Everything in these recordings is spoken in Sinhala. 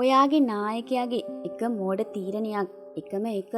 ඔයාගේ නායකයාගේ එක මෝඩ තීරණයක් එකම එක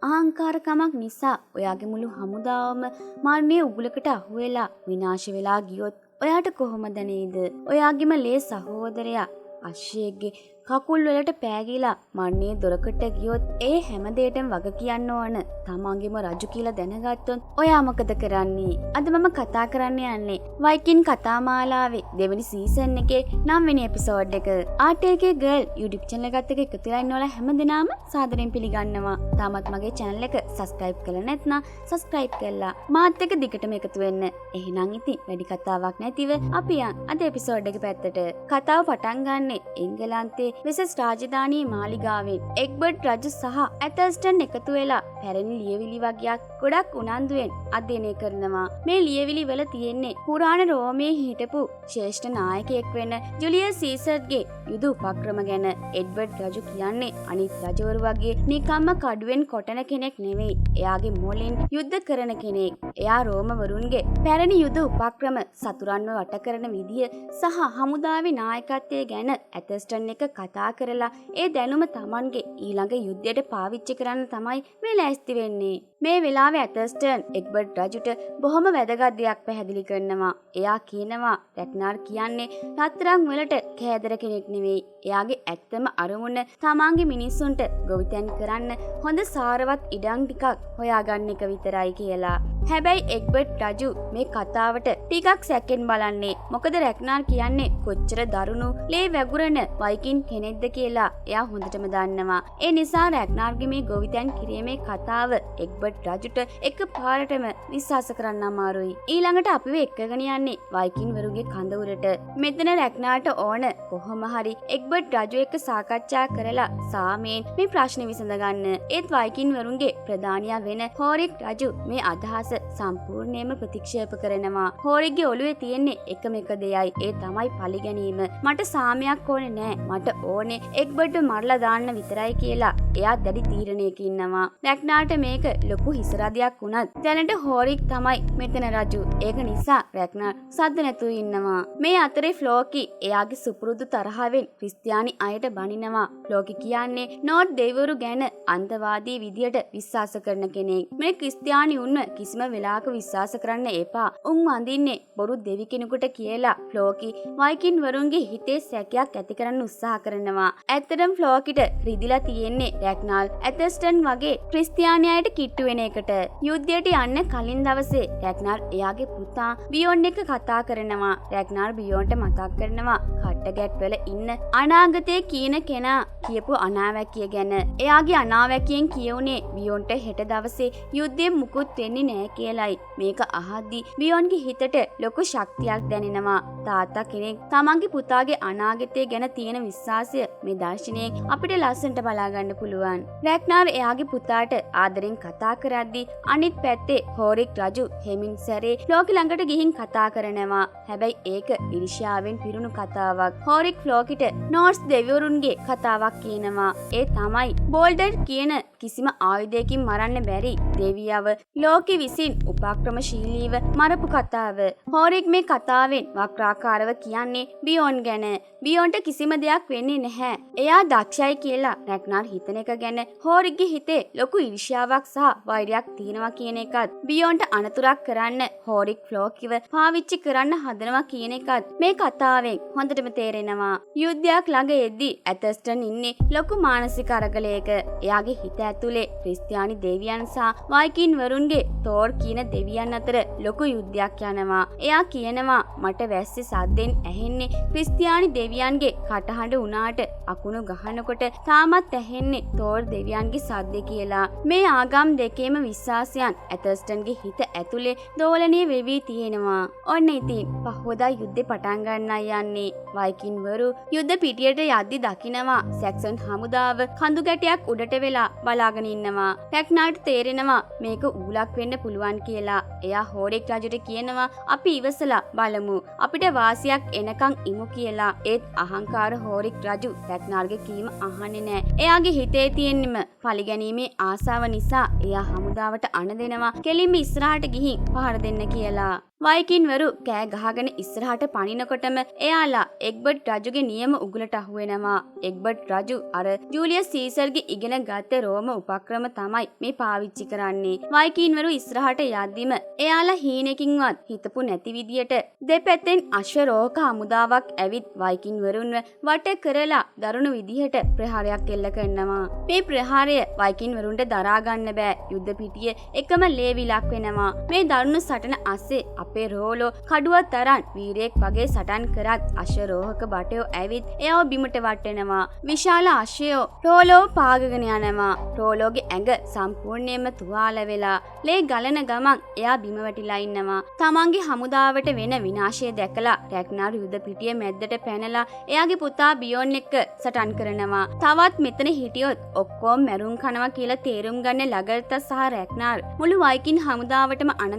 අහංකාරකමක් නිසා ඔයාගේ මුළු හමුදාවම මරණයේ උගුලකට අහු වෙලා විනාශ වෙලා ගියොත් ඔයාට කොහොමද නේද? ඔයාගේම ලේ සහෝදරයා අශ්ෂේගේ කකුල් වලට පෑගිලා මරණයේ දොරකට ගියොත් ඒ හැම දෙයකටම වග කියන්න ඕන තමන්ගේම රජු කියලා දැනගත්තොත් ඔයා මොකද කරන්නේ? අද මම කතා කරන්න යන්නේ වයිකින් කතා මාලාවේ දෙවෙනි සීසන් එකේ 9 වෙනි එපිසෝඩ් එක. RTK Girl YouTube channel එකත් එක්ක එකතු වෙලා ඉන්න ඔයාලා හැමදෙනාම සාදරයෙන් පිළිගන්නවා. තාමත් මගේ channel එක subscribe කරලා නැත්නම් subscribe කරලා මාත් එක්ක දිගටම එකතු වෙන්න. එහෙනම් ඉතින් වැඩි කතාවක් නැතිව අපි අද එපිසෝඩ් එක පැත්තට. කතාව පටන් ගන්නෙ එංගලන්තේ වෙසස් රාජධානී මාලිගාවෙන්. එග්බර්ට් රජු සහ ඇතර්ස්ටන් එකතු වෙලා පැරණි ලියවිලි වගයක් ගොඩක් උනන්දුවෙන් අධ්‍යයනය කරනවා. මේ ලියවිලි වල තියෙන්නේ පුරාණ රෝමයේ හිටපු ශ්‍රේෂ්ඨ නායකයෙක් වෙන ජුලියස් සීසර්ගේ යුද උපක්‍රම ගැන. එඩ්වර්ඩ් රජු කියන්නේ අනිත් රජවරු වගේ නිකම්ම කඩුවෙන් කොටන කෙනෙක් නෙවෙයි. එයාගේ මොලෙන් යුද්ධ කරන කෙනෙක්. එයා රෝමවරුන්ගේ පැරණි යුද උපක්‍රම සතුරන්ව වට කරන විදිය සහ හමුදාවේ නායකත්වය ගැන ඇතර්ස්ටන් එක කතා කරලා ඒ දැනුම Tamanගේ ඊළඟ යුද්ධයට පාවිච්චි කරන්න තමයි මේ ලෑස්ති වෙන්නේ. මේ වෙලාවේ ඇතර්ස්ටන් එග්බර්ට් රජුට බොහොම වැදගත් දෙයක් පැහැදිලි කරනවා. එයා කියනවා රැග්නාර් කියන්නේ රත්තරන් වලට කෑදර කෙනෙක් නෙවෙයි. එයාගේ ඇත්තම අරමුණ Tamanගේ මිනිස්සුන්ට ගොවිතැන් කරන්න හොඳ සාරවත් ඉඩම් ටිකක් හොයාගන්න එක විතරයි කියලා. හැබැයි එග්බර්ට් රජු මේ කතාවට ටිකක් සැකෙන් බලන්නේ. මොකද රැග්නාර් කියන්නේ කොච්චර දරුණු ලේ වැගුරන වයිකින් කෙනෙක්ද කියලා එයා හොඳටම දන්නවා. ඒ නිසා රැග්නාර්ගේ මේ ගොවිතැන් කිරීමේ කතාව එග්බර්ට් රජුට එකපාරටම විශ්වාස කරන්න අමාරුයි. ඊළඟට අපිව එක්කගෙන යන්නේ වයිකින් වරුගේ කඳවුරට. මෙතන රැග්නාර්ට ඕන කොහොම හරි එග්බර්ට් රජු එක්ක සාකච්ඡා කරලා සාමයෙන් මේ ප්‍රශ්නේ විසඳගන්න. ඒත් වයිකින් වරුන්ගේ ප්‍රධානියා වෙන හෝරික් රජු මේ අදහස සම්පූර්ණයෙන්ම ප්‍රතික්ෂේප කරනවා. හෝරික්ගේ ඔළුවේ තියෙන්නේ එකම එක දෙයයි. ඒ තමයි පරිගැනීම. මට සාමයක් ඕනේ නෑ. මට ඕනේ එග්බර්ට් මරලා දාන්න විතරයි කියලා එයා දැඩි තීරණයක ඉන්නවා. රැග්නාර්ට මේක ලොකු හිසරදයක් වුණත් දැනට හෝරික් තමයි මෙතන රජු. ඒක නිසා රැග්නාර් සද්ද නැතුව ඉන්නවා. මේ අතරේ ෆ්ලෝකි එයාගේ සුපුරුදු තරහවෙන් ක්‍රිස්තියානි අයට බනිනවා. ෆ්ලෝකි කියන්නේ නෝට් දෙවිවරු ගැන අන්තවාදී විදියට විශ්වාස කරන කෙනෙක්. මේ ක්‍රිස්තියානි උන්ව කිසිම වෙලාවක විශ්වාස කරන්න එපා. උන් වඳින්නේ බොරු දෙවි කෙනෙකුට කියලා ෆ්ලෝකි වයිකින් වරුන්ගේ හිතේ සැකයක් ඇති කරන්න උත්සාහ කරනවා. ඇත්තටම ෆ්ලෝකිට රිදිලා තියෙන්නේ රැග්නාර් ඇතර්ස්ටන් වගේ ක්‍රිස්තියානියට කිට්ටු වෙන එකට. යුද්ධයට යන්න කලින් දවසේ රැග්නාර් එයාගේ පුතා බියොන් එක්ක කතා කරනවා. රැග්නාර් බියොන්ට මතක් කරනවා කට්ටගැට්වල ඉන්න අනාගතයේ කියන කෙනා කියපු අනාවැකිය ගැන. එයාගේ අනාවැකියෙන් කියුනේ බියොන්ට හෙට දවසේ යුද්ධයෙන් මුකුත් වෙන්නේ නෑ කියලයි. මේක අහද්දි බියොන්ගේ හිතට ලොකු ශක්තියක් දැනෙනවා. තාත්තා කෙනෙක් තමන්ගේ පුතාගේ අනාගතය ගැන තියෙන විශ්වාසය මේ දර්ශනයෙන් අපිට ලස්සනට බලා ගන්න පුළුවන්. රැග්නාර් එයාගේ පුතාට ආදරෙන් කතා කරද්දී අනිත් පැත්තේ හෝරික් රජු හෙමින් සැරේ ෆ්ලෝකි ළඟට ගිහින් කතා කරනවා. හැබැයි ඒක ඉරිෂාවෙන් පිරුණු කතාවක්. හෝරික් ෆ්ලෝකිට නෝර්ස් දෙවිවරුන්ගේ කතාවක් කියනවා. ඒ තමයි බෝල්ඩර් කියන කිසිම ආයුධයකින් මරන්න බැරි දෙවියව ලෝකෙ විසින් උපක්‍රමශීලීව මරපු කතාව. හෝරික් මේ කතාවෙන් වක්‍රාකාරව කියන්නේ බියොන් ගැන. බියොන්ට කිසිම දෙයක් වෙන්නේ නැහැ. එයා දක්ෂයි කියලා රැග්නාර් හිතන එක ගැන හෝරික්ගේ හිතේ ලොකු ඊර්ෂ්‍යාවක් සහ වෛරයක් තියෙනවා කියන එකත් බියොන්ට අනතුරක් කරන්න හෝරික් ෆ්ලෝකිව පාවිච්චි කරන්න හදනවා කියන එකත් මේ කතාවෙන් හොඳටම තේරෙනවා. යුද්ධයක් ළඟ එද්දී ඇතර්ස්ටන් ඉන්නේ ලොකු මානසික අරගලයක. එයාගේ හිත ඇතුලේ ක්‍රිස්තියානි දෙවියන් සහ වයිකින් වරුන්ගේ තෝර් කියන දෙවියන් අතර ලොකු යුද්ධයක් යනවා. එයා කියනවා මට වැස්සේ සද්දෙන් ඇහෙන්නේ ක්‍රිස්තියානි දෙවියන්ගේ කටහඬ උනාට අකුණු ගහනකොට තාමත් ඇහෙන්නේ තෝර් දෙවියන්ගේ සද්ද කියලා. මේ ආගම් දෙකේම විශ්වාසයන් ඇතර්ස්ටන්ගේ හිත ඇතුලේ දෝලනය වෙවි තියෙනවා. ඔන්න ඉතින් පහවදා යුද්ධේ පටන් ගන්නයි යන්නේ. වයිකින් වරු යුද්ධ පිටියට යද්දි දකිනවා සැක්සන් හමුදාව කඳු ගැටයක් උඩට වෙලා බලාගෙන ඉන්නවා. රැග්නාර්ට තේරෙනවා මේක ඌලක් වෙන්න පුළුවන් කියලා. එයා හෝරික් රජුට කියනවා අපි ඉවසලා බලමු. අපිට වාසියක් එනකන් ඉමු කියලා. ඒත් අහංකාර හෝරික් රජු රැග්නාර්ගේ කීම අහන්නේ නෑ. එයාගේ හිතේ තියෙන්නෙම පරිගැනීමේ ආසාව නිසා එයා හමුදාවට අණ දෙනවා කෙලින්ම ඉස්සරහට ගිහින් පහර දෙන්න කියලා. වයිකින්වරු කෑ ගහගෙන ඉස්සරහට පනිනකොටම එයාලා එග්බර්ට් රජුගේ නියම උගලට අහු වෙනවා. එග්බර්ට් රජු අර ජූලියස් සීසර්ගේ ඉගෙන ගත්ත රෝම උපක්‍රම තමයි මේ පාවිච්චි කරන්නේ. වයිකින්වරු ඉස්සරහට යද්දිම එයාලා හීනකින්වත් හිතපු නැති විදියට දෙපැත්තෙන් අශ්වරෝහක හමුදාවක් ඇවිත් වයිකින්වරුන්ව වට කරලා දරුණු විදිහට ප්‍රහාරයක් එල්ල කරනවා. මේ ප්‍රහාරය වයිකින්වරුන්ට දරා ගන්න බෑ. යුද්ධ පිටියේ එකම ලේවිලක් වෙනවා. මේ දරුණු සටන අස්සේ අපේ රෝලෝ කඩුවක් තරන් වීරයෙක් වගේ සටන් කරත් අශ්වරෝහක බටයෝ ඇවිත් එයාව බිමට වටෙනවා. විශාල අශ්වයෝ රෝලෝ පාගගෙන යනවා. රෝලෝගේ ඇඟ සම්පූර්ණයෙන්ම තුවාල වෙලා ලේ ගලන ගමන් එයා බිම වැටිලා ඉන්නවා. තමන්ගේ හමුදාවට වෙන විනාශය දැකලා රැග්නාර් යුද පිටිය මැද්දට පැනලා එයාගේ පුතා බියෝන් එක්ක සටන් කරනවා. තවත් මෙතන හිටියොත් ඔක්කොම මැරුම් කනවා කියලා තේරුම් ගන්න ලගර්තා සහ රැග්නාර් මුළු වයිකින් හමුදාවටම අණ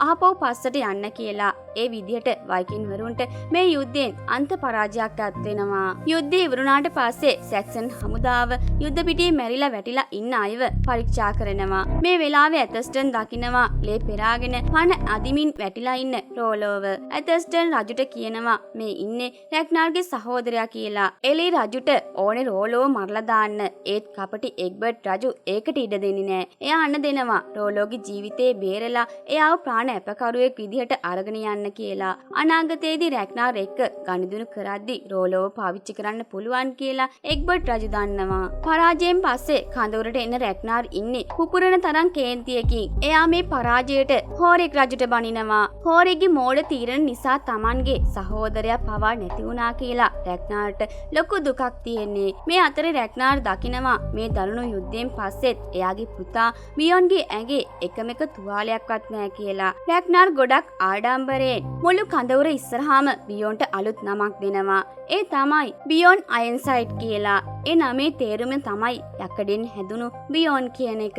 ආපහු පස්සට යන්න කියලා. ඒ විදිහට වයිකින්වරුන්ට මේ යුද්ධයෙන් අන්ත පරාජයක් අත් වෙනවා. යුද්ධය ඉවරුණාට පස්සේ සැක්සන් හමුදාව යුද්ධ පිටියේ මැරිලා වැටිලා ඉන්න අයව පරීක්ෂා කරනවා. මේ වෙලාවේ ඇතස්ටන් දකිනවා ලේ පෙරාගෙන පණ අදිමින් වැටිලා ඉන්න රෝලෝව. ඇතස්ටන් රජුට කියනවා මේ ඉන්නේ රැග්නාර්ගේ සහෝදරයා කියලා. එලී රජුට ඕනේ රෝලෝව මරලා දාන්න. ඒත් කපටි එග්බර්ට් රජු ඒකට ඉඩ දෙන්නේ නැහැ. එයා අන්න දෙනවා රෝලෝගේ ජීවිතේ බේරලා එයාව ප්‍රාණ අපකරුවෙක් විදිහට අරගෙන යන්න කියලා. අනාගතයේදී රැග්නාර් එක්ක ගනුදෙනු කරද්දී රෝලෝව පාවිච්චි කරන්න පුළුවන් කියලා එග්බර්ට් රජු දන්නවා. පරාජයෙන් පස්සේ කඳවුරට එන රැග්නාර් ඉන්නේ පුපුරන තරම් කේන්තියකින්. එයා මේ පරාජයට හෝරික් රජුට බනිනවා. හෝරික්ගේ මෝඩ තීරණ නිසා Tamanගේ සහෝදරයා පවා නැති වුණා කියලා රැග්නාර්ට ලොකු දුකක් තියෙන්නේ. මේ අතරේ රැග්නාර් දකිනවා මේ දරුණු යුද්ධයෙන් පස්සෙත් එයාගේ පුතා බියෝන්ගේ ඇඟේ එකම එක තුවාලයක්වත් නැහැ කියලා. රැග්නාර් ගොඩක් ආඩම්බරයෙන් මුළු කඳවුර ඉස්සරහාම බියෝන්ට අලුත් නමක් දෙනවා. ඒ තමයි බියෝන් අයන්සයිඩ් කියලා. ඒ නමේ තේරුම තමයි යකඩෙන් හැදුණු බියෝන් කියන එක.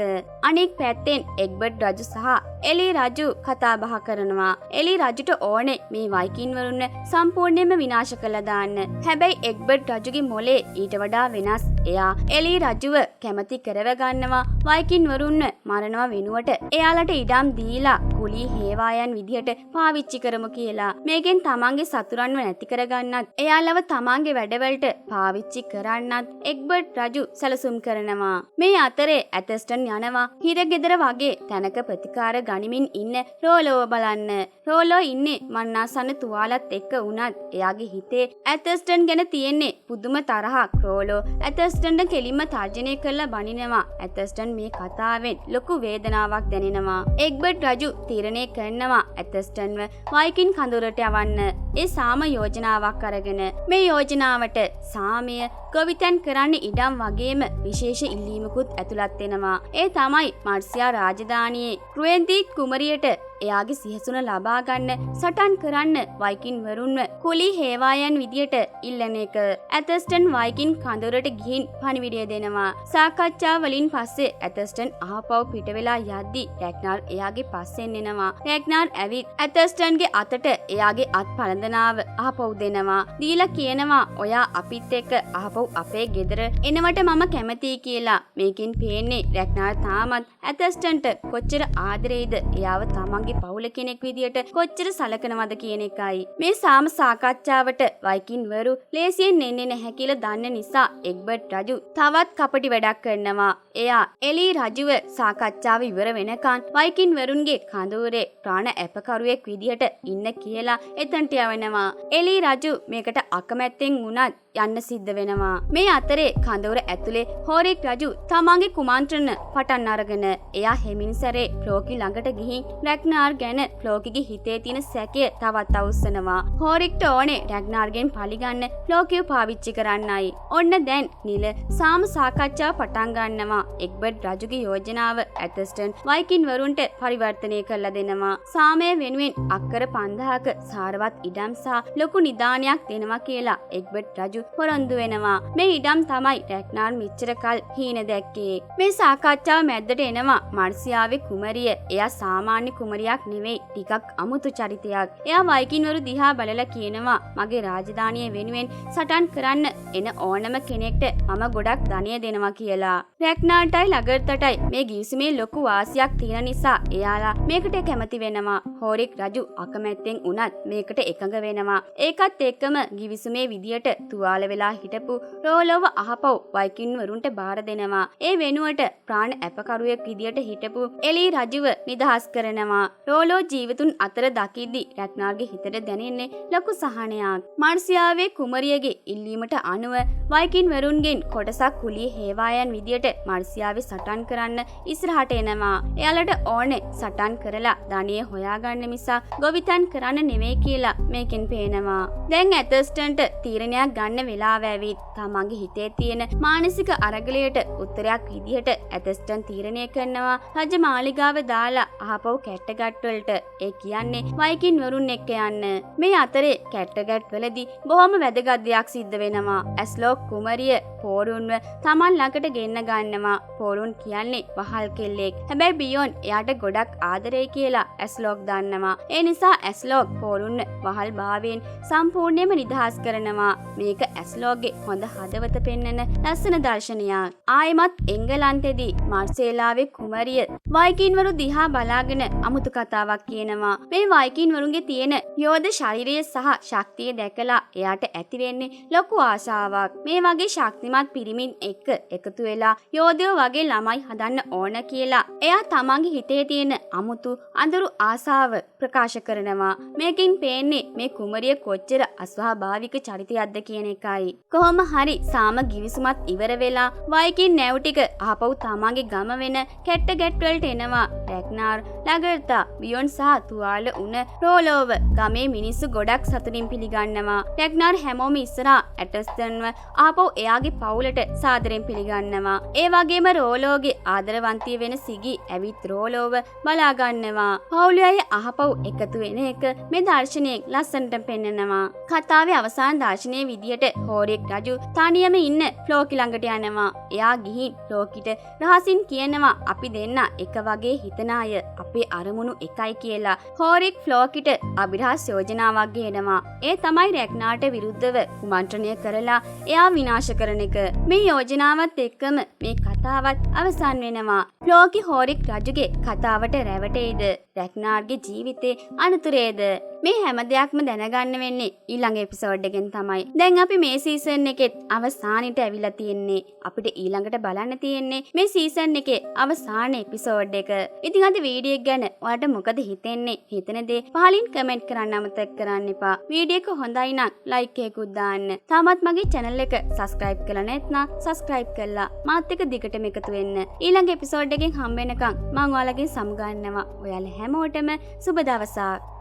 අනෙක් පැත්තෙන් එග්බර්ට් රජු සහ එලී රජු කතා බහ කරනවා. එලී රජුට ඕනේ මේ වයිකින්වරුන්ව සම්පූර්ණයෙන්ම විනාශ කළා දාන්න. හැබැයි එග්බර්ට් රජුගේ මොලේ ඊට වඩා වෙනස්. එයා එලී රජුව කැමති කරව ගන්නවා වයිකින්වරුන්ව මරනවා වෙනුවට එයාලට ඉඩම් දීලා කුලී හේවායන් විදිහට පාවිච්චි කරමු කියලා. මේකෙන් තමන්ගේ සතුරන්ව නැති කරගන්නත් එයාලව තමන්ගේ වැඩවලට පාවිච්චි කරන්නත් එග්බර්ට් රජු සැලසුම් කරනවා. මේ අතරේ ඇතස්ටන් යනවා හිරගෙදර වගේ තැනක ප්‍රතිකාර ගනිමින් ඉන්න රෝලෝව බලන්න. රෝලෝ ඉන්නේ මන්නාසන්න තුවාලත් එක්ක වුණත් එයාගේ හිතේ ඇතස්ටන් ගැන තියෙන්නේ පුදුම තරහක්. රෝලෝ ඇතස්ටන්ට කෙලින්ම තර්ජනය කරලා බනිනවා. ඇතස්ටන් මේ කතාවෙන් ලොකු වේදනාවක් දැනෙනවා. එග්බර්ට් රජු තීරණය කරනවා ඇතස්ටන්ව වයිකින් කඳුරට යවන්න. ඒ සාම යෝජනාවක් අරගෙන මේ යෝජනාවට සාමය ගොවිතැන් කරන්න ඉඩම් වගේම විශේෂ ඉල්ලීමකුත් ඇතුළත් වෙනවා. ඒ තමයි මර්සියා රාජධානියේ ක්රුවෙන්දීත් කුමරියට එයාගේ සිහසුන ලබා ගන්න සටන් කරන්න වයිකින් වරුන්ව කුලී හේවායන් විදියට ඉල්ලන එක. ඇතස්ටන් වයිකින් කඳවුරට ගිහින් පණිවිඩය දෙනවා. සාකච්ඡා වලින් පස්සේ ඇතස්ටන් ආපහු පිට වෙලා යද්දි රැග්නාර් එයාගේ පස්සෙන් එනවා. රැග්නාර් ඇවිත් ඇතස්ටන්ගේ අතට එයාගේ අත් පළඳනාව ආපහු දෙනවා. දීලා කියනවා ඔයා අපිත් එක්ක ආපහු අපේ ගෙදර එනවට මම කැමතියි කියලා. මේකෙන් පේන්නේ රැග්නාර් තාමත් ඇතස්ටන්ට කොච්චර ආදරේද එයාව තමන්ගේ පවුල කෙනෙක් විදියට කොච්චර සලකනවද කියන එකයි. මේ සාම සාකච්ඡාවට වයිකින්වරු ලේසියෙන් එන්නේ නැහැ කියලා දන්න නිසා එග්බර්ට් රජු තවත් කපටි වැඩක් කරනවා. එයා එලී රජුව සාකච්ඡාව ඉවර වෙනකන් වයිකින්වරුන්ගේ කඳවුරේ ප්‍රාණ අපකරුවෙක් විදියට ඉන්න කියලා එතනට යවනවා. එලී රජු මේකට අකමැත්තෙන් වුණත් යන්න සිද්ධ වෙනවා. මේ අතරේ කඳවුර ඇතුලේ හෝරික් රජු තමන්ගේ කුමාන්ත්‍රණ පටන් අරගෙන එයා හෙමින් සැරේ ෆ්ලෝකි ළඟට ගිහින් රැග්නාර් ගැන ෆ්ලෝකිගේ හිතේ තියෙන සැකය තවත් අවුස්සනවා. හෝරික්ට ඕනේ රැග්නාර්ගෙන් පලිගන්න ෆ්ලෝකිව පාවිච්චි කරන්නයි. ඔන්න දැන් නිල සාම සාකච්ඡාව පටන් ගන්නවා. එග්බර්ට් රජුගේ යෝජනාව ඇතස්ටන් වයිකින් වරුන්ට පරිවර්තනය කරලා දෙනවා. සාමය වෙනුවෙන් අක්කර 5000ක සාරවත් ඉඩම් සහ ලොකු නිදානයක් දෙනවා කියලා එග්බර්ට් රජු පොරොන්දු වෙනවා. මේ ඉඩම් තමයි රැග්නාර් මෙච්චර කල් හීන දැක්කේ. මේ සාකච්ඡාව මැද්දට එනවා මර්සියාවේ කුමරිය. එයා සාමාන්‍ය කුමරියක් චරිතයක් නෙවෙයි ටිකක් අමුතු චරිතයක්. එයා වයිකින්වරු දිහා බලලා කියනවා මගේ රාජධානිය වෙනුවෙන් සටන් කරන්න එන ඕනම කෙනෙක්ට මම ගොඩක් ධනය දෙනවා කියලා. රැග්නාර්ටයි ලගර්තටයි මේ ගිවිසුමේ ලොකු වාසියක් තියෙන නිසා එයාලා මේකට කැමති වෙනවා. හෝරික් රජු අකමැත්තෙන් උනත් මේකට එකඟ වෙනවා. ඒකත් එක්කම ගිවිසුමේ විදියට තුවාල වෙලා හිටපු රෝලෝව අහපව් වයිකින්වරුන්ට බාර දෙනවා. ඒ වෙනුවට ප්‍රාණ ඇපකරුවෙක් විදියට හිටපු එලී රජුව නිදහස් කරනවා. රෝලෝ ජීවිතුන් අතර දකිද්දි රැග්නාර්ගේ හිතට දැනෙන්නේ ලොකු සහනයක්. මාර්සියාවේ කුමරියගේ ඉල්ලීමට අනුව වයිකින්වරුන්ගෙන් කොටසක් කුලිය හේවායන් විදියට මාර්සියාවේ සටන් කරන්න ඉස්සරහට එනවා. එයාලට ඕනේ සටන් කරලා ධනිය හොයාගන්න මිසා ගොවිතැන් කරන්න නෙවෙයි කියලා මේකෙන් පේනවා. දැන් ඇතර්ස්ටන්ට තීරණයක් ගන්න වෙලාව ඇවිත් තමන්ගේ හිතේ තියෙන මානසික අරගලයට උත්තරයක් විදිහට ඇතර්ස්ටන් තීරණය කරනවා රජ මාලිගාව දාලා ආපහු කැට්ටගැට්වලට ඒ කියන්නේ වයිකින්වරුන් එක්ක යන්න. මේ අතරේ කැට්ටගැට්වලදී බොහොම වැදගත් දෙයක් සිද්ධ වෙනවා. ඇස්ලෝක් කුමරිය පෝරුන්ව තමන් ළඟට ගෙන්න ගන්නවා. පෝරුන් කියන්නේ වහල් කෙල්ලෙක්. හැබැයි බියොන් එයාට ගොඩක් ආදරේ කියලා ඇස්ලෝක් දන්නවා. ඒ නිසා ඇස්ලෝක් පෝරුන්ව වහල් භාවයෙන් සම්පූර්ණයෙන්ම නිදහස් කරනවා. මේක ඇස්ලෝක්ගේ හොඳ හදවත පෙන්වන ලස්සන දර්ශනයක්. ආයෙමත් එංගලන්තෙදී මාර්සේලාවේ කුමරිය වයිකින්වරු දිහා බලාගෙන අමුතු කතාවක් කියනවා. මේ වයිකින්වරුන්ගේ තියෙන යෝධ ශරීරය සහ ශක්තිය දැකලා එයාට ඇති වෙන්නේ ලොකු ආශාවක්. මේ වගේ ශක්තිමත් පිරිමින් එක්ක එකතු වෙලා යෝධයෝ වගේ ළමයි හදන්න ඕන කියලා එයා තමන්ගේ හිතේ තියෙන අමුතු අඳුරු ආසාව ප්‍රකාශ කරනවා. මේකෙන් පේන්නේ මේ කුමරිය කොච්චර අස්වාභාවික චරිතයක්ද කියන එකයි. කොහොම හරි සාම ගිවිසුමත් ඉවර වෙලා වයිකින් නැව් ටික ආපහු තමන්ගේ ගම වෙන කැට්ටගැට්වලට එනවා. රැග්නාර් ලගර්තා බියොන් සහ තුවාල උන රෝලෝව ගමේ මිනිස්සු ගොඩක් සතුටින් පිළිගන්නවා. රැග්නාර් හැමෝම ඉස්සරහා ඇටර්ස්ටන්ව ආපහු එයාගේ පවුලට සාදරයෙන් පිළිගන්නවා. ඒ වගේම රෝලෝගේ ආදරවන්තිය වෙන සිගි ඇවිත් රෝලෝව බලා ගන්නවා. පවුලේ අය ආපහු එකතු වෙන එක මේ දර්ශනයෙන් ලස්සනට පෙන්නනවා. කතාවේ අවසාන දර්ශනයේ විදියට හෝරික් රජු තනියම ඉන්න ෆ්ලෝකි ළඟට යනවා. එයා ගිහින් ෆ්ලෝකිට රහසින් කියනවා අපි දෙන්න එක වගේ හිතන අය අපේ අරමුණු එකයි කියලා. හෝරික් ෆ්ලෝකිට අභිරහස් යෝජනාවක් ගේනවා. ඒ තමයි රැග්නාර්ට විරුද්ධව කුමන්ත්‍රණය කරලා එයා විනාශ කරන එක. මේ යෝජනාවත් එක්කම මේ කතාවත් අවසන් වෙනවා. ෆ්ලෝකි හෝරික් රජුගේ කතාවට රැවටෙයිද? රැග්නාර්ගේ ජීවිතේ අනතුරේද? මේ හැම දෙයක්ම දැනගන්න වෙන්නේ ඊළඟ එපිසෝඩ් එකෙන් තමයි. දැන් අපි මේ සීසන් එකෙත් අවසානෙට ඇවිල්ලා තියෙන්නේ. අපිට ඊළඟට බලන්න තියෙන්නේ මේ සීසන් එකේ අවසාන එපිසෝඩ් එක. ඉතින් අද වීඩියෝ එක ගැන ඔයාලට මොකද හිතෙන්නේ? හිතන දේ පහලින් කමෙන්ට් කරන්න අමතක කරන්න එපා. වීඩියෝ එක හොඳයි නම් ලයික් එකකුත් දාන්න. තාමත් මගේ channel එක subscribe කරලා නැත්නම් subscribe කරලා මාත් එක්ක දිගටම එකතු වෙන්න. ඊළඟ එපිසෝඩ් එකෙන් හම්බ වෙනකම් මම ඔයාලගෙන් සමු ගන්නවා. ඔයාලා හැමෝටම සුබ දවසක්.